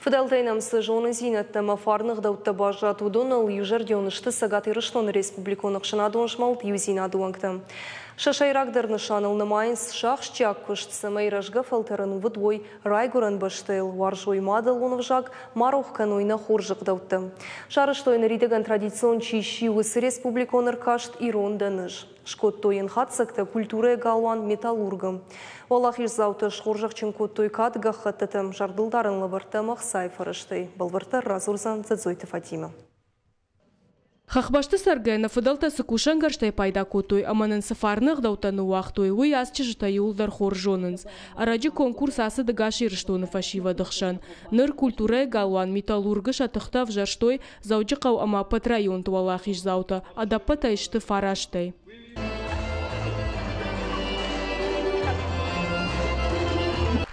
Фидалтайнамсы жоны зинетті мафарнық даутты бажатудың ыл южардионышты сағат ирыштон республиконы қшынадуын шмалт юзинадуаңты. Шашайрагдырны шанылны майынс шақшчак күштісі майражға фалтарын вұдвой райгуран баштайл варжой мадыл оны вжак марухкан ойна хоржық даутты. Шарыштойны ридеган традицион чищи өсі республиконыр кашт ирон даныш. Шкоттойын хатсакта культура галуан металлургым. Олах ирзауты шхоржақчын коттой кадға хаттытым жардылдарын лавырты мақсай фарыштай. Балвырты разурзан цадзойты Фатима. Хахбашты саргайна фыдалта сыкушан гарштай пайда котой, аманын сафарнық даутаны уақтой, уй асчы жыта юлдар хоржоныныз. Араджы конкурс асы дыгаши рыштоны фашива дықшан. Ныр культура галуан металлургы шатықта вжарштой зауджы қау ама патрайон туалах иш заута, адаппата ишты фараштай.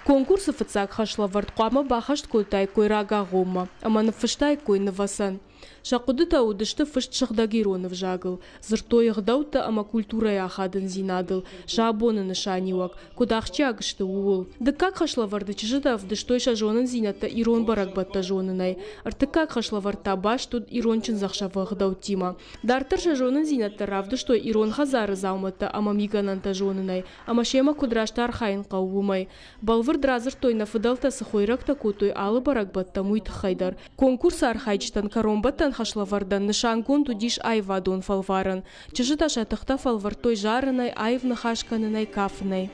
Конкурсы фыцак хашла вартквама бахашт койтай койрага гома, аманы фыштай койны васан. Шақуды таудышты фышт шықдагироны вжагыл. Зыртой ғдаута ама культура яхадын зинадыл. Шабоны нышаниуак, кудахчы агышты уыл. Дыкак хашлаварды чыжыдав дыштой шажонын зинатта ирон барак батта жонынай. Артыкак хашлаварта баш тут ирончын захшавы ғдаутима. Дартыр шажонын зинатта равдыштой ирон хазары зауматта ама мигананта жонынай. Ама шема кудраштар хайын қауымай. Балвыр дразыр тойна фыдалта сыхойракта котой алы барак батта муйт хайдар. Конкурс архайчтан каромбаттан хашлавардан нышангон тудиш айвадон фалваран. Чыжыта шатықта фалвартой жарынай айвны хашканынай кафынай.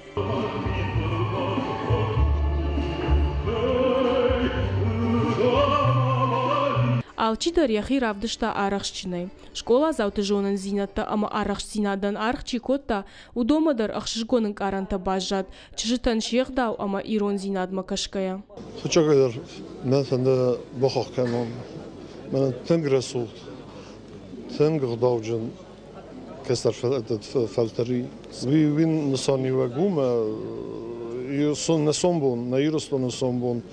Алчидар яхи равдышта арахшчынай. Школа зауты жонын зинатта, ама арахш зинадан арахчи котта, удомадар ахшыжгонын каранта бажат. Чыжытан шехдау, ама ирон зинадма кашкая. Хучагайдар, мен сенде бахақ кәнон. Мен тәнгірі сұлт. Тәнгір даужын кестер фәлтері. Вин нысани вәгуме, несон бон, на ирысто несон бон,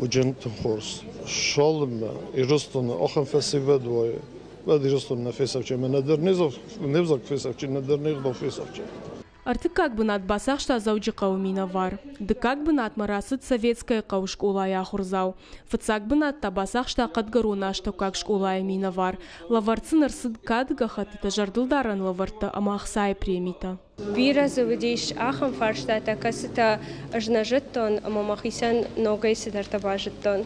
уджентен хорс. Шалымда, ирыстыны, ахын фәсиве дуайы. Вәд ирыстыны на фесавче. Мен недер невзак фесавче, недер невдал фесавче. Арты как бы над басах шта зауджи қаумина вар. Да как бы над марасыт советская қау школая хурзау. Фыцак бы над табасах шта кадгарона шта как школая мина вар. Лаварцы нарсыд кадга хатыта жардылдаран лаварта, ама ахсай премита. Бира заведиш ахам фарштата касыта ажнажыттон, ама махисан ногай сидарта бажыттон.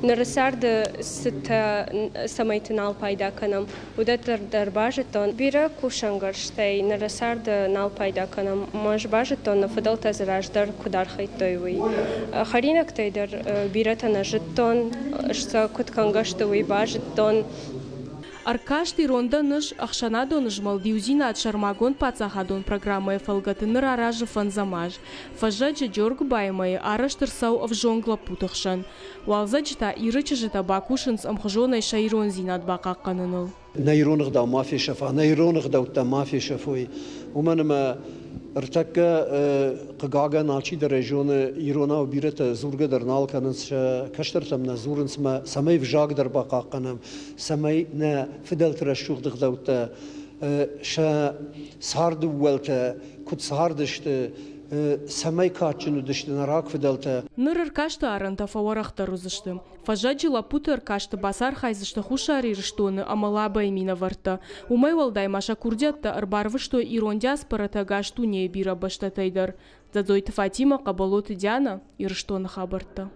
Нарасарды сыта самайтынал пайда канам. Удатар дарбажытон. Бира кушангарштай. Нарасарды нал пайда канам. Маж бажытон на фадалта зараждар кудар хайтойвый. Харинактайдар биратана жыттон. Шса куткангаштовый бажыттон. Аркашти ронда ныш ахшанадон жмал диузина от шармагон пацахадон программы фалгаты наражы фанзамаж. Фажаджи дёрг баймай араштырсау авжонгла путахшан. Уалзаджита ирычыжита бакушынс амхжонай шайрон зинат бакакканыныл. Найронық да мафи шафа, найронық да утта мафи шафой. Уманама ارتکه قاعده نالچی در رژون ایران و بیرت زورگ در نال کننش کشترتم نزورنس ما سمی وجاگ در باقا کنم سمی نه فدل ترشوخ دخدوت شا سارد ولت کد ساردشت سمی کاتچنو دشت نراک فدلته. نرر کاشته آرنتا فوارخته روزشته. فجاجی لپوتر کاشته باسار خایزشته خوشاری رشتونه امالابا ایمینا ورته. اومای ولدای ماشا کردیت ارباروشته ایران دیاسپرته گاشتونه بیرا باشته تایدر. زدویت فاتیما قبولوت دیانا ایرشتونه خبرته.